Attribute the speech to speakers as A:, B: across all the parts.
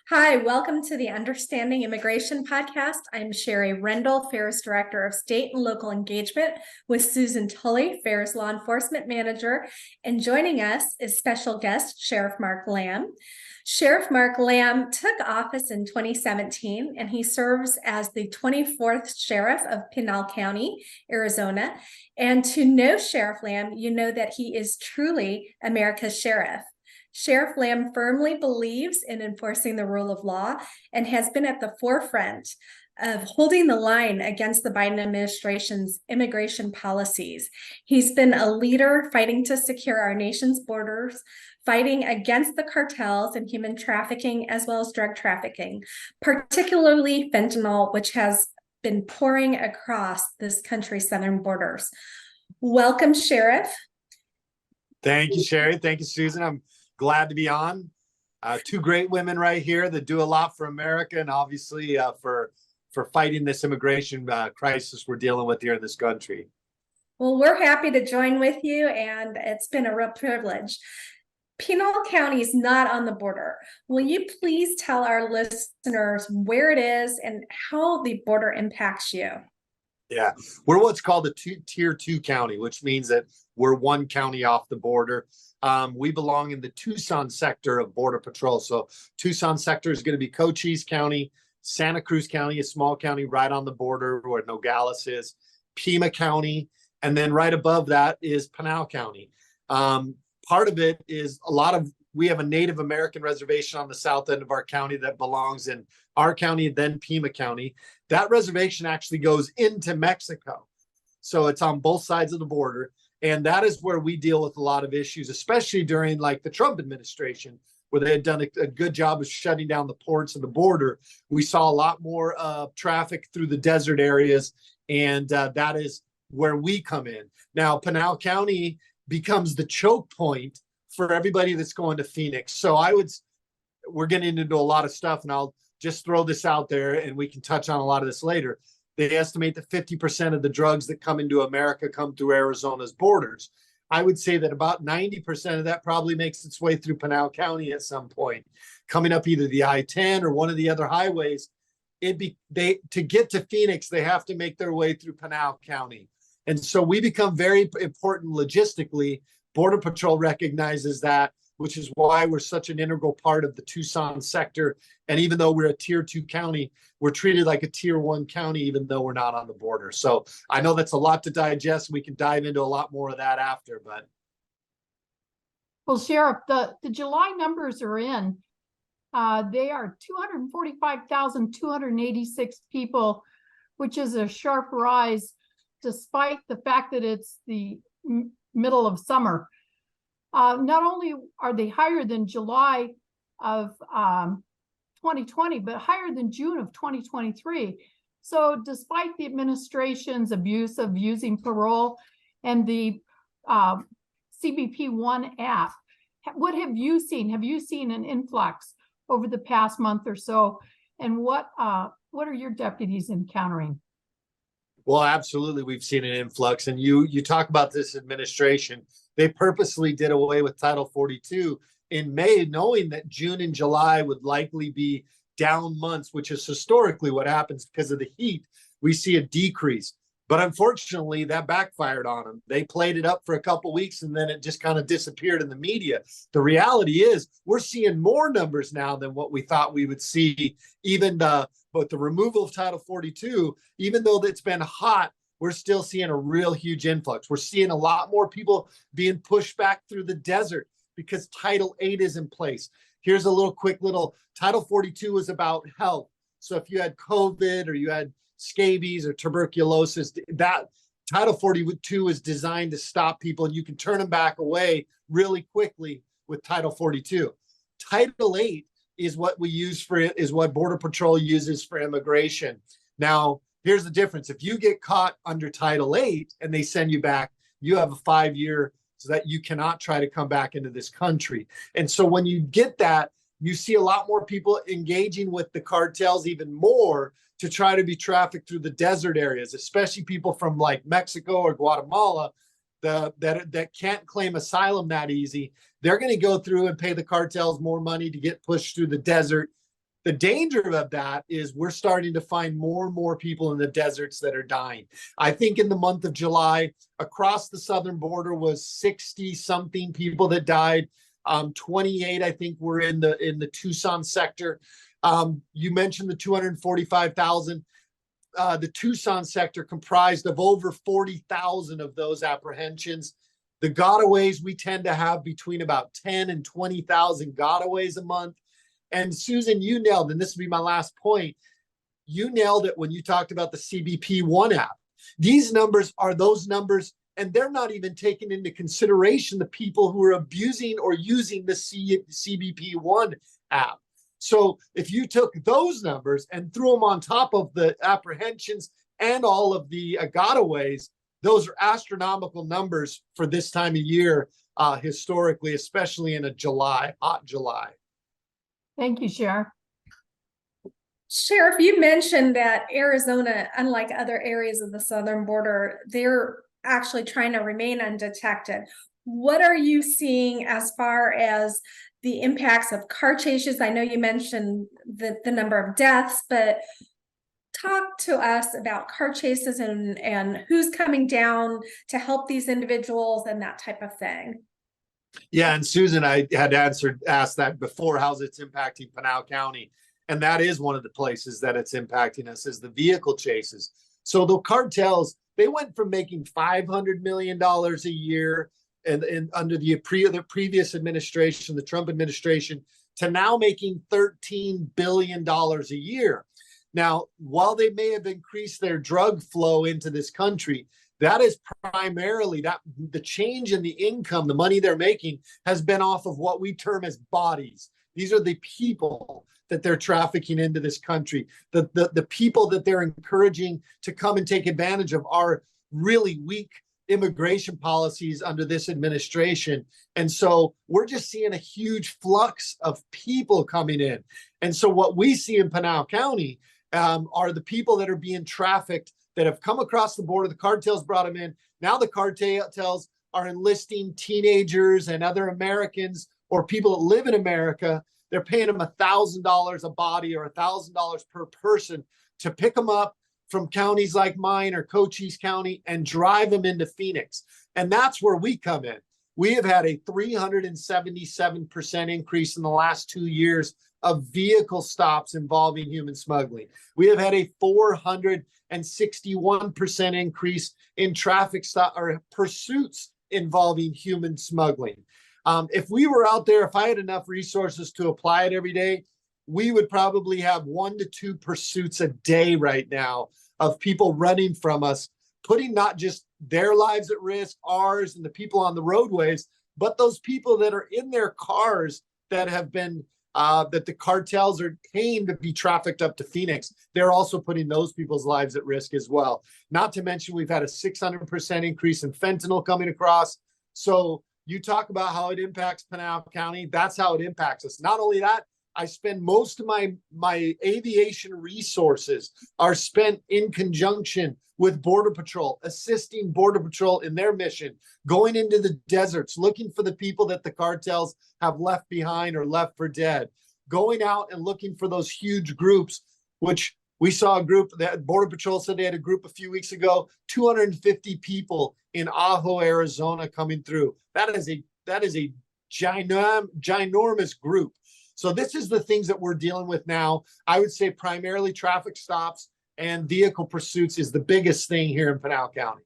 A: Hi, welcome to the Understanding Immigration podcast. I'm Sherry Rendell, FAIR's Director of State and Local Engagement with Susan Tully, FAIR's Law Enforcement Manager. And joining us is special guest Sheriff Mark Lamb. Sheriff Mark Lamb took office in 2017, and he serves as the 24th Sheriff of Pinal County, Arizona. And to know Sheriff Lamb, you know that he is truly America's sheriff. Sheriff Lamb firmly believes in enforcing the rule of law and has been at the forefront of holding the line against the Biden administration's immigration policies. He's been a leader fighting to secure our nation's borders, fighting against the cartels and human trafficking, as well as drug trafficking, particularly fentanyl, which has been pouring across this country's southern borders. Welcome, Sheriff.
B: Thank you, Sherry. Thank you, Susan. I'm glad to be on. Two great women right here that do a lot for America and obviously for fighting this immigration crisis we're dealing with here in this country.
A: Well, we're happy to join with you, and it's been a real privilege. Pinal County is not on the border. Will you please tell our listeners where it is and how the border impacts you?
B: Yeah, we're what's called a tier 2 county, which means that we're one county off the border. We belong in the Tucson sector of Border Patrol. So Tucson sector is going to be Cochise County, Santa Cruz County, a small county right on the border where Nogales is, Pima County, and then right above that is Pinal County. Part of it is we have a Native American reservation on the south end of our county that belongs in our county, then Pima County. That reservation actually goes into Mexico. So it's on both sides of the border. And that is where we deal with a lot of issues, especially during like the Trump administration, where they had done a good job of shutting down the ports and the border. We saw a lot more traffic through the desert areas, and that is where we come in. Now, Pinal County becomes the choke point for everybody that's going to Phoenix. So we're getting into a lot of stuff, and I'll just throw this out there, and we can touch on a lot of this later. They estimate that 50% of the drugs that come into America come through Arizona's borders. I would say that about 90% of that probably makes its way through Pinal County at some point, coming up either the I-10 or one of the other highways. To get to Phoenix, they have to make their way through Pinal County. And so we become very important logistically. Border Patrol recognizes that, which is why we're such an integral part of the Tucson sector. And even though we're a tier 2 county, we're treated like a tier 1 county, even though we're not on the border. So I know that's a lot to digest. We can dive into a lot more of that after, but.
C: Well, Sheriff, the July numbers are in. They are 245,286 people, which is a sharp rise, despite the fact that it's the middle of summer. Not only are they higher than July of 2020, but higher than June of 2023. So despite the administration's abuse of using parole and the CBP One app, what have you seen? Have you seen an influx over the past month or so? And what are your deputies encountering?
B: Well, absolutely, we've seen an influx. And you talk about this administration. They purposely did away with Title 42 in May, knowing that June and July would likely be down months, which is historically what happens because of the heat. We see a decrease. But unfortunately, that backfired on them. They played it up for a couple of weeks, and then it just kind of disappeared in the media. The reality is we're seeing more numbers now than what we thought we would see. But the removal of Title 42, even though it's been hot, we're still seeing a real huge influx. We're seeing a lot more people being pushed back through the desert because Title 8 is in place. Here's a quick Title 42 is about health. So if you had COVID or you had scabies or tuberculosis, that Title 42 is designed to stop people, and you can turn them back away really quickly with Title 42. Title 8 is what what Border Patrol uses for immigration. Now, here's the difference. If you get caught under Title 8 and they send you back, you have a 5-year so that you cannot try to come back into this country. And so when you get that, you see a lot more people engaging with the cartels even more to try to be trafficked through the desert areas, especially people from like Mexico or Guatemala that can't claim asylum that easy. They're going to go through and pay the cartels more money to get pushed through the desert The danger of that is we're starting to find more and more people in the deserts that are dying. I think in the month of July, across the southern border was 60 something people that died. 28, I think, were in the Tucson sector. You mentioned the 245,000. The Tucson sector comprised of over 40,000 of those apprehensions. The gotaways, we tend to have between about 10 and 20,000 gotaways a month. And Susan, you nailed, and this will be my last point, you nailed it when you talked about the CBP One app. These numbers are those numbers, and they're not even taking into consideration the people who are abusing or using the CBP One app. So if you took those numbers and threw them on top of the apprehensions and all of the gotaways, those are astronomical numbers for this time of year, historically, especially in a hot July.
C: Thank you, Sheriff.
A: Sheriff, you mentioned that Arizona, unlike other areas of the southern border, they're actually trying to remain undetected. What are you seeing as far as the impacts of car chases? I know you mentioned the number of deaths, but talk to us about car chases and who's coming down to help these individuals and that type of thing.
B: Yeah, and Susan, I had asked that before, how's it's impacting Pinal County? And that is one of the places that it's impacting us, is the vehicle chases. So the cartels, they went from making $500 million a year and under the previous administration, the Trump administration, to now making $13 billion a year. Now, while they may have increased their drug flow into this country, that is primarily that the change in the income, the money they're making, has been off of what we term as bodies. These are the people that they're trafficking into this country. The people that they're encouraging to come and take advantage of our really weak immigration policies under this administration. And so we're just seeing a huge flux of people coming in. And so what we see in Pinal County are the people that are being trafficked that have come across the border. The cartels brought them in. Now the cartels are enlisting teenagers and other Americans or people that live in America. They're paying them $1,000 a body or $1,000 per person to pick them up from counties like mine or Cochise County and drive them into Phoenix. And that's where we come in. We have had a 377% increase in the last 2 years of vehicle stops involving human smuggling. We have had a 461% increase in traffic stop or pursuits involving human smuggling. If we were out there, if I had enough resources to apply it every day, we would probably have 1 to 2 pursuits a day right now of people running from us, putting not just their lives at risk, ours and the people on the roadways, but those people that are in their cars that have been that the cartels are paying to be trafficked up to Phoenix. They're also putting those people's lives at risk as well. Not to mention, we've had a 600% increase in fentanyl coming across. So you talk about how it impacts Pinal County. That's how it impacts us. Not only that, I spend most of my aviation resources are spent in conjunction with Border Patrol, assisting Border Patrol in their mission, going into the deserts, looking for the people that the cartels have left behind or left for dead, going out and looking for those huge groups, which we saw a group that Border Patrol said they had a group a few weeks ago, 250 people in Ajo, Arizona coming through. That is a ginormous group. So this is the things that we're dealing with now. I would say primarily traffic stops and vehicle pursuits is the biggest thing here in Pinal County.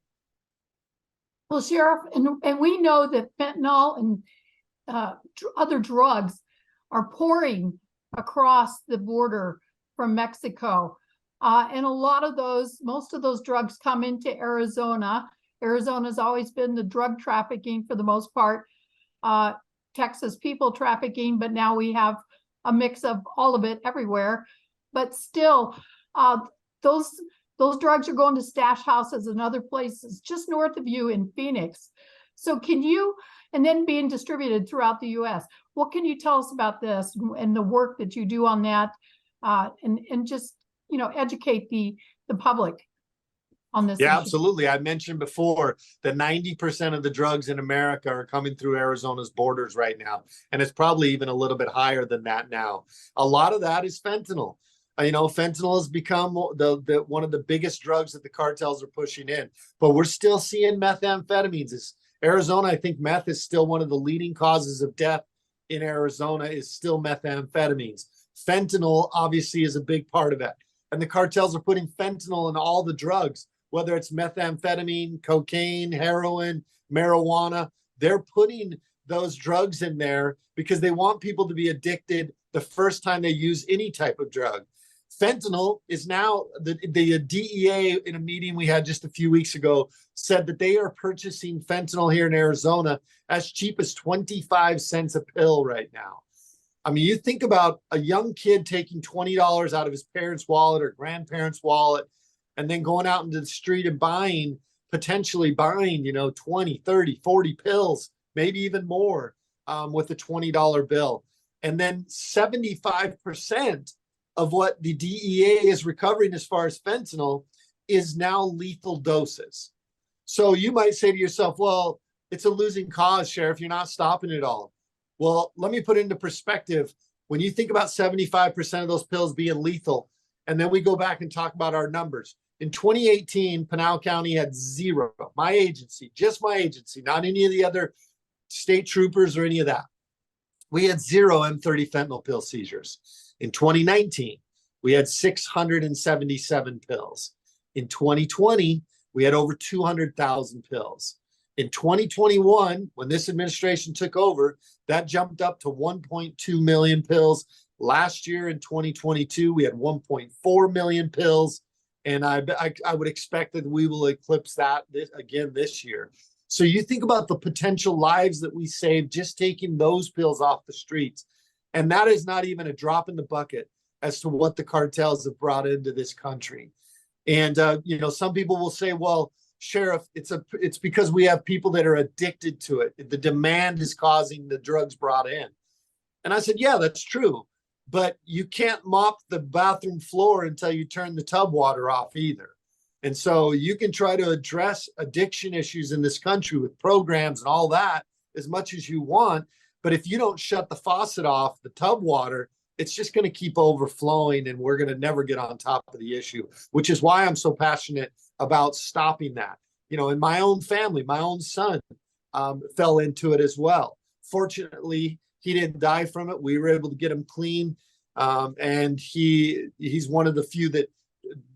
C: Well, Sheriff, and we know that fentanyl and other drugs are pouring across the border from Mexico. And a lot of most of those drugs come into Arizona. Arizona's always been the drug trafficking for the most part. Texas people trafficking, but now we have a mix of all of it everywhere. But still, those drugs are going to stash houses and other places just north of you in Phoenix. So can you, and then being distributed throughout the U.S., what can you tell us about this and the work that you do on that, and just, educate the public? on this
B: Yeah,
C: issue?
B: absolutely. I mentioned before that 90% of the drugs in America are coming through Arizona's borders right now. And it's probably even a little bit higher than that now. A lot of that is fentanyl. Fentanyl has become the one of the biggest drugs that the cartels are pushing in. But we're still seeing methamphetamines. Arizona, I think meth is still one of the leading causes of death in Arizona is still methamphetamines. Fentanyl obviously is a big part of it. And the cartels are putting fentanyl in all the drugs, whether it's methamphetamine, cocaine, heroin, marijuana. They're putting those drugs in there because they want people to be addicted the first time they use any type of drug. Fentanyl is now, the DEA in a meeting we had just a few weeks ago said that they are purchasing fentanyl here in Arizona as cheap as 25 cents a pill right now. I mean, you think about a young kid taking $20 out of his parents' wallet or grandparents' wallet and then going out into the street and potentially buying, 20, 30, 40 pills, maybe even more with a $20 bill. And then 75% of what the DEA is recovering as far as fentanyl is now lethal doses. So you might say to yourself, well, it's a losing cause, Sheriff. You're not stopping it all. Well, let me put it into perspective. When you think about 75% of those pills being lethal, and then we go back and talk about our numbers. In 2018, Pinal County had zero. My agency, just my agency, not any of the other state troopers or any of that. We had zero M30 fentanyl pill seizures. In 2019, we had 677 pills. In 2020, we had over 200,000 pills. In 2021, when this administration took over, that jumped up to 1.2 million pills. Last year in 2022, we had 1.4 million pills. And I would expect that we will eclipse that again this year. So you think about the potential lives that we save just taking those pills off the streets. And that is not even a drop in the bucket as to what the cartels have brought into this country. And, some people will say, well, Sheriff, it's because we have people that are addicted to it. The demand is causing the drugs brought in. And I said, yeah, that's true. But you can't mop the bathroom floor until you turn the tub water off either. And so you can try to address addiction issues in this country with programs and all that as much as you want. But if you don't shut the faucet off, the tub water, it's just going to keep overflowing and we're going to never get on top of the issue, which is why I'm so passionate about stopping that. In my own family, my own son fell into it as well. Fortunately, he didn't die from it. We were able to get him clean. And he's one of the few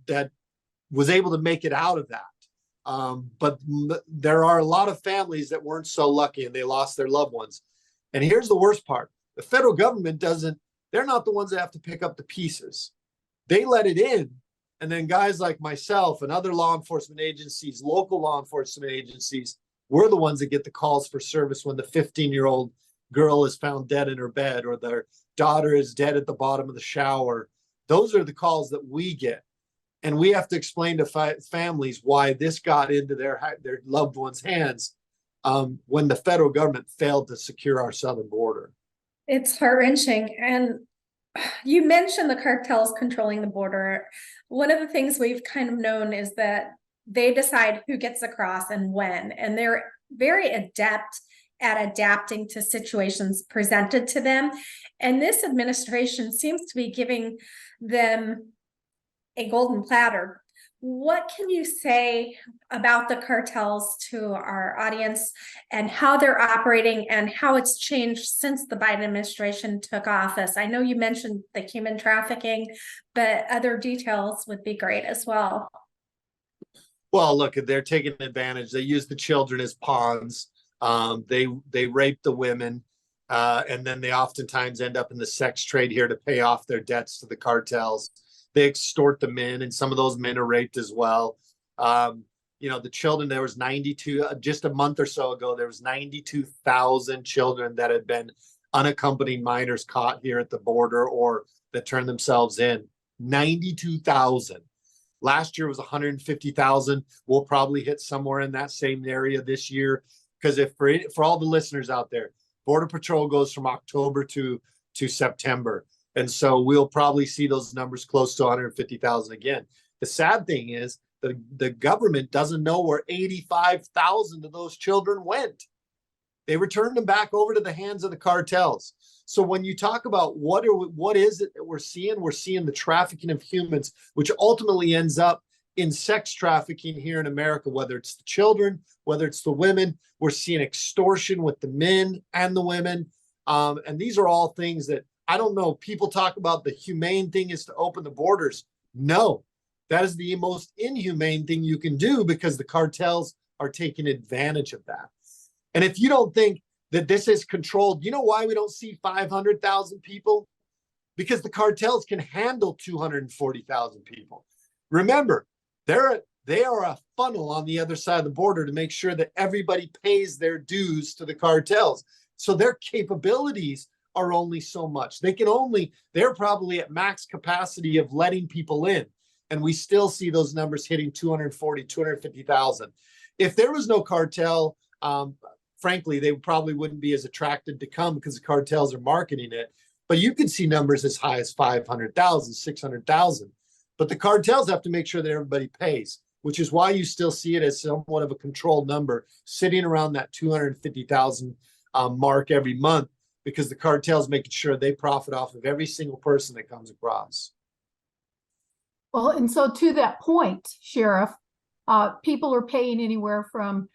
B: that was able to make it out of that. But there are a lot of families that weren't so lucky and they lost their loved ones. And here's the worst part. The federal government they're not the ones that have to pick up the pieces. They let it in. And then guys like myself and other law enforcement agencies, local law enforcement agencies, we're the ones that get the calls for service when the 15-year-old girl is found dead in her bed or their daughter is dead at the bottom of the shower. Those are the calls that we get. And we have to explain to families why this got into their loved ones' hands when the federal government failed to secure our southern border.
A: It's heart-wrenching. And you mentioned the cartels controlling the border. One of the things we've kind of known is that they decide who gets across and when, and they're very adept at adapting to situations presented to them. And this administration seems to be giving them a golden platter. What can you say about the cartels to our audience and how they're operating and how it's changed since the Biden administration took office? I know you mentioned the human trafficking, but other details would be great as well.
B: Well, look, they're taking advantage. They use the children as pawns. They rape the women, and then they oftentimes end up in the sex trade here to pay off their debts to the cartels. They extort the men, and some of those men are raped as well. The children, there was 92, just a month or so ago, there was 92,000 children that had been unaccompanied minors caught here at the border or that turned themselves in. 92,000. Last year was 150,000. We'll probably hit somewhere in that same area this year. Because for all the listeners out there, Border Patrol goes from October to September. And so we'll probably see those numbers close to 150,000 again. The sad thing is the government doesn't know where 85,000 of those children went. They returned them back over to the hands of the cartels. So when you talk about what is it that we're seeing the trafficking of humans, which ultimately ends up in sex trafficking here in America, whether it's the children, whether it's the women. We're seeing extortion with the men and the women. And these are all things that, I don't know, people talk about the humane thing is to open the borders. No, that is the most inhumane thing you can do, because the cartels are taking advantage of that. And if you don't think that this is controlled, you know why we don't see 500,000 people? Because the cartels can handle 240,000 people. Remember, they are a funnel on the other side of the border to make sure that everybody pays their dues to the cartels. So their capabilities are only so much. They're probably at max capacity of letting people in. And we still see those numbers hitting 240, 250,000. If there was no cartel, frankly, they probably wouldn't be as attracted to come, because the cartels are marketing it. But you could see numbers as high as 500,000, 600,000. But the cartels have to make sure that everybody pays, which is why you still see it as somewhat of a controlled number, sitting around that 250,000 mark every month, because the cartel's making sure they profit off of every single person that comes across.
C: Well, and so to that point, Sheriff, people are paying anywhere from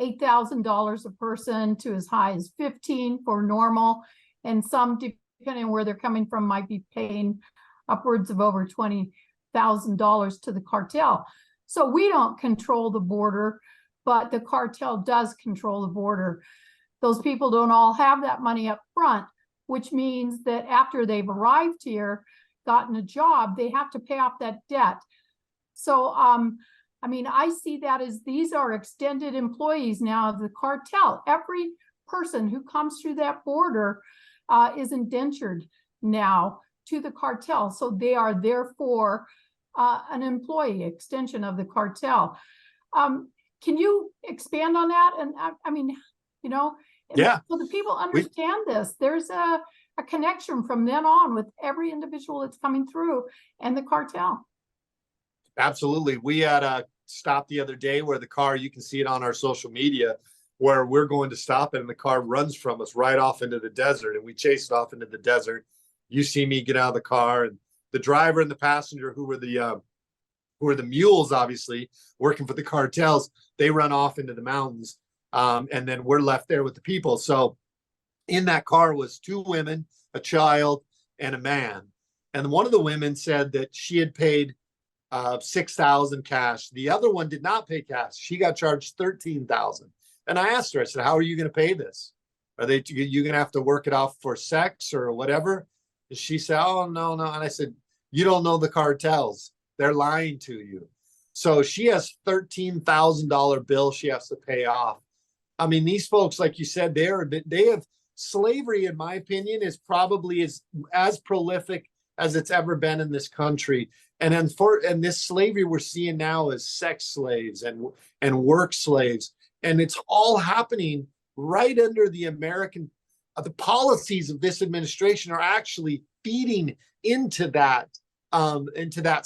C: $8,000 a person to as high as 15 for normal, and some, depending on where they're coming from, might be paying upwards of over $20,000 to the cartel. So we don't control the border, but the cartel does control the border. Those people don't all have that money up front, which means that after they've arrived here, gotten a job, they have to pay off that debt. So, I mean, I see that as these are extended employees now of the cartel. Every person who comes through that border is indentured now to the cartel. So they are therefore an employee extension of the cartel. Can you expand on that? And I mean, you know,
B: yeah.
C: So the people understand this. There's a connection from then on with every individual that's coming through and the cartel.
B: Absolutely. We had a stop the other day where the car, you can see it on our social media, where we're going to stop it and the car runs from us right off into the desert, and we chased it off into the desert. You see me get out of the car, and the driver and the passenger, who were the mules, obviously working for the cartels, they run off into the mountains. And then we're left there with the people. So in that car was 2 women, a child, and a man. And one of the women said that she had paid $6,000 cash. The other one did not pay cash. She got charged $13,000. And I asked her, I said, how are you going to pay this? Are you going to have to work it off for sex or whatever? And she said, oh, no. And I said, you don't know the cartels. They're lying to you. So she has $13,000 bill she has to pay off. I mean, these folks, like you said, they have slavery, in my opinion, is probably as prolific as it's ever been in this country. And this slavery we're seeing now is sex slaves and work slaves. And it's all happening right under the the policies of this administration are actually feeding into that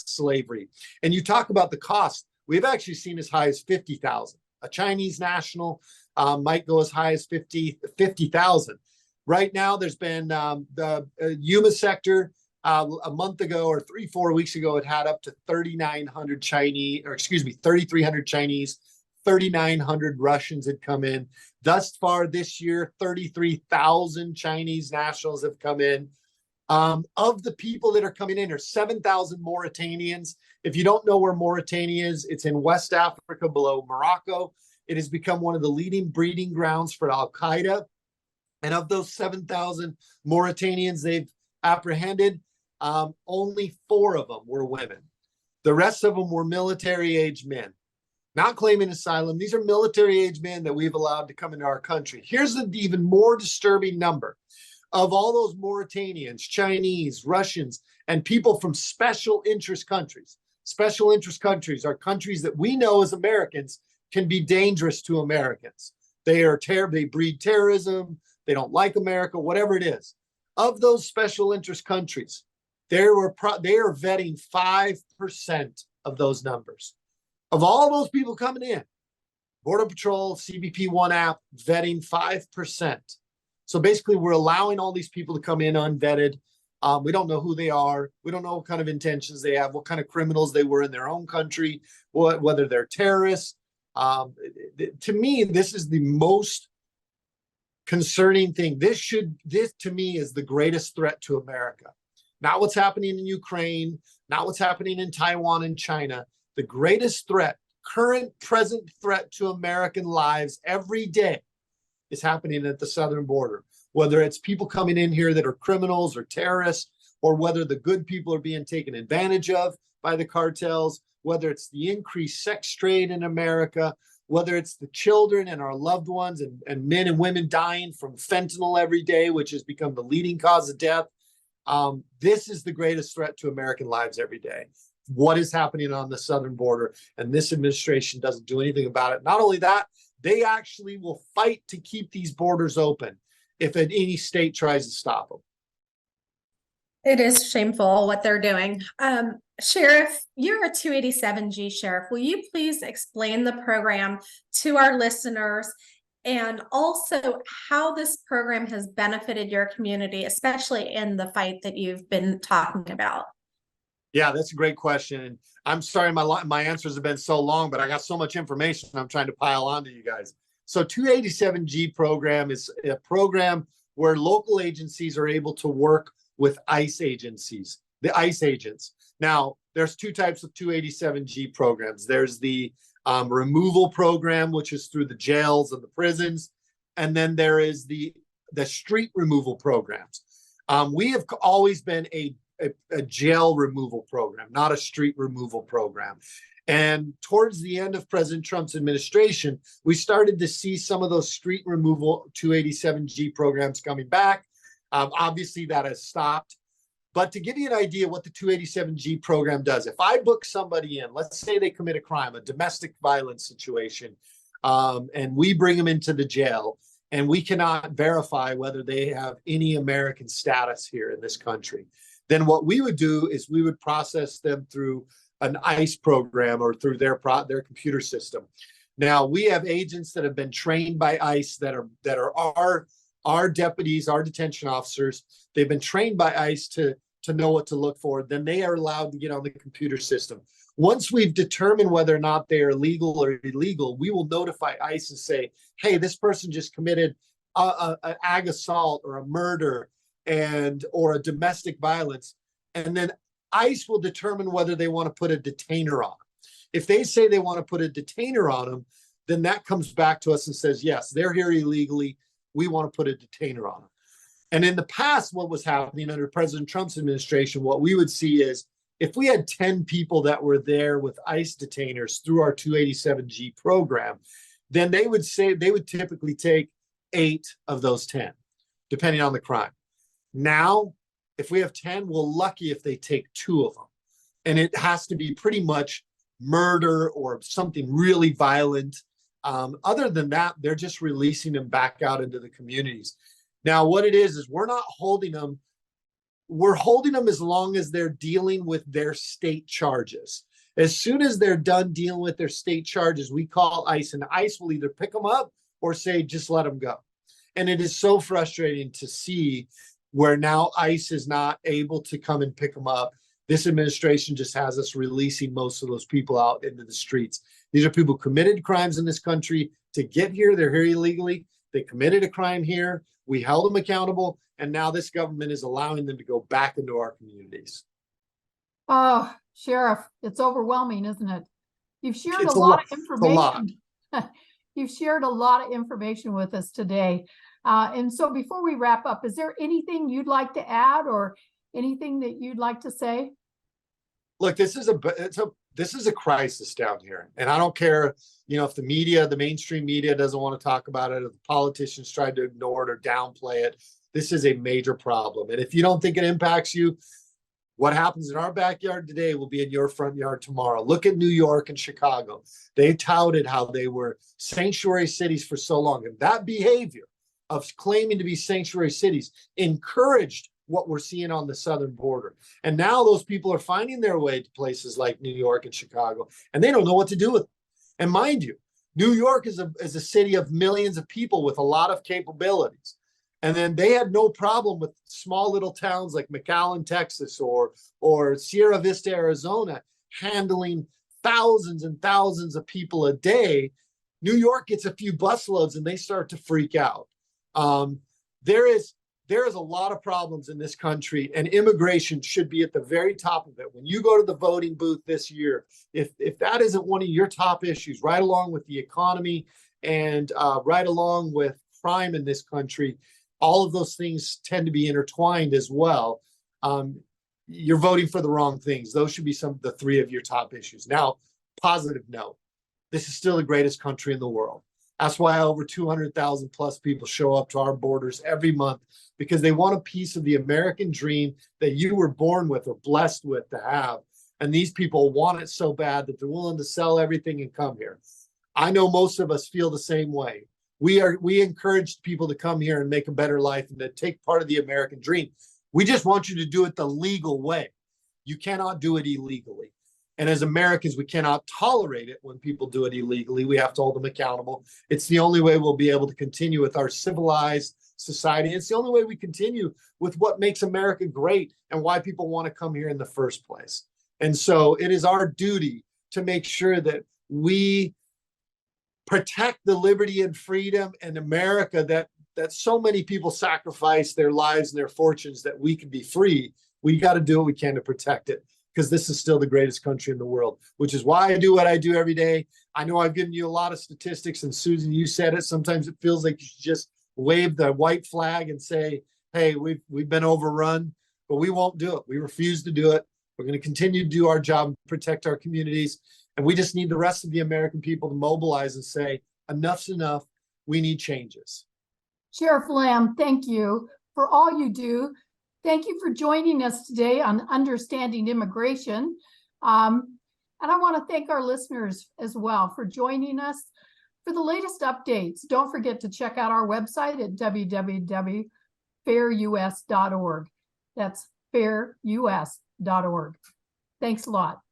B: slavery. And you talk about the cost. We've actually seen as high as 50,000. A Chinese national might go as high as 50,000. Right now, there's been the Yuma sector a month ago or 3-4 weeks ago, it had up to 3,300 Chinese, 3,900 Russians had come in. Thus far this year, 33,000 Chinese nationals have come in. Of the people that are coming in are 7,000 Mauritanians. If you don't know where Mauritania is, it's in West Africa below Morocco. It has become one of the leading breeding grounds for Al-Qaeda. And of those 7,000 Mauritanians they've apprehended, only 4 of them were women. The rest of them were military-age men, not claiming asylum. These are military-age men that we've allowed to come into our country. Here's an even more disturbing number. Of all those Mauritanians, Chinese, Russians, and people from special interest countries. Special interest countries are countries that we know as Americans can be dangerous to Americans. They breed terrorism. They don't like America, whatever it is. Of those special interest countries, they are vetting 5% of those numbers. Of all those people coming in, Border Patrol, CBP One app, vetting 5%. So basically, we're allowing all these people to come in unvetted. We don't know who they are. We don't know what kind of intentions they have, what kind of criminals they were in their own country, whether they're terrorists. To me, this is the most concerning thing. This to me is the greatest threat to America. Not what's happening in Ukraine, not what's happening in Taiwan and China. The greatest threat, current present threat to American lives every day is happening at the southern border. Whether it's people coming in here that are criminals or terrorists, or whether the good people are being taken advantage of by the cartels, whether it's the increased sex trade in America, whether it's the children and our loved ones and men and women dying from fentanyl every day, which has become the leading cause of death. This is the greatest threat to American lives every day. What is happening on the southern border, and this administration doesn't do anything about it. Not only that, they actually will fight to keep these borders open if any state tries to stop them.
A: It is shameful what they're doing. Sheriff, you're a 287G sheriff. Will you please explain the program to our listeners, and also how this program has benefited your community, especially in the fight that you've been talking about?
B: Yeah, that's a great question. And I'm sorry my answers have been so long, but I got so much information I'm trying to pile on to you guys. So 287G program is a program where local agencies are able to work with ICE agencies, the ICE agents. Now, there's two types of 287G programs. There's the removal program, which is through the jails and the prisons. And then there is the street removal programs. We have always been a jail removal program, not a street removal program. And towards the end of President Trump's administration, we started to see some of those street removal 287G programs coming back. Obviously, that has stopped. But to give you an idea what the 287G program does, if I book somebody in, let's say they commit a crime, a domestic violence situation, and we bring them into the jail, and we cannot verify whether they have any American status here in this country, then what we would do is we would process them through an ICE program or through their computer system. Now, we have agents that have been trained by ICE that are our deputies, our detention officers. They've been trained by ICE to know what to look for. Then they are allowed to get on the computer system. Once we've determined whether or not they are legal or illegal, we will notify ICE and say, hey, this person just committed an ag assault or a murder or a domestic violence. And then ICE will determine whether they want to put a detainer on them. If they say they want to put a detainer on them, then that comes back to us and says, yes, they're here illegally. We want to put a detainer on them. And in the past, what was happening under President Trump's administration, what we would see is if we had 10 people that were there with ICE detainers through our 287G program, then they would typically take 8 of those 10, depending on the crime. Now, if we have 10, we're lucky if they take 2 of them. And it has to be pretty much murder or something really violent. Other than that, they're just releasing them back out into the communities. Now, what it is we're not holding them. We're holding them as long as they're dealing with their state charges. As soon as they're done dealing with their state charges, we call ICE, and ICE will either pick them up or say, just let them go. And it is so frustrating to see where now ICE is not able to come and pick them up. This administration just has us releasing most of those people out into the streets. These are people who committed crimes in this country to get here. They're here illegally. They committed a crime here. We held them accountable. And now this government is allowing them to go back into our communities.
C: Oh, Sheriff, it's overwhelming, isn't it? You've shared
B: It's
C: a lot of information.
B: Lot.
C: You've shared a lot of information with us today. And so before we wrap up, is there anything you'd like to add or anything that you'd like to say?
B: Look, this is a crisis down here. And I don't care, if the mainstream media doesn't want to talk about it, if the politicians try to ignore it or downplay it. This is a major problem. And if you don't think it impacts you, what happens in our backyard today will be in your front yard tomorrow. Look at New York and Chicago. They touted how they were sanctuary cities for so long. And that behavior of claiming to be sanctuary cities encouraged what we're seeing on the southern border. And now those people are finding their way to places like New York and Chicago, and they don't know what to do with them. And mind you, New York is a city of millions of people with a lot of capabilities. And then they had no problem with small little towns like McAllen, Texas, or Sierra Vista, Arizona, handling thousands and thousands of people a day. New York gets a few busloads and they start to freak out. There is a lot of problems in this country, and immigration should be at the very top of it. When you go to the voting booth this year, if that isn't one of your top issues, right along with the economy and right along with crime in this country, all of those things tend to be intertwined as well. You're voting for the wrong things. Those should be some of the three of your top issues. Now, positive note, this is still the greatest country in the world. That's why over 200,000 plus people show up to our borders every month, because they want a piece of the American dream that you were born with or blessed with to have. And these people want it so bad that they're willing to sell everything and come here. I know most of us feel the same way. We encourage people to come here and make a better life and to take part of the American dream. We just want you to do it the legal way. You cannot do it illegally. And as Americans, we cannot tolerate it when people do it illegally. We have to hold them accountable. It's the only way we'll be able to continue with our civilized society. It's the only way we continue with what makes America great and why people want to come here in the first place. And so it is our duty to make sure that we protect the liberty and freedom and America that so many people sacrifice their lives and their fortunes that we can be free. We got to do what we can to protect it, because this is still the greatest country in the world, which is why I do what I do every day. I know I've given you a lot of statistics, and Susan, you said it. Sometimes it feels like you should just wave the white flag and say, hey, we've been overrun, but we won't do it. We refuse to do it. We're going to continue to do our job and protect our communities. And we just need the rest of the American people to mobilize and say, enough's enough. We need changes.
C: Sheriff Lamb, thank you for all you do. Thank you for joining us today on Understanding Immigration. And I want to thank our listeners as well for joining us. For the latest updates, don't forget to check out our website at www.fairus.org. That's fairus.org. Thanks a lot.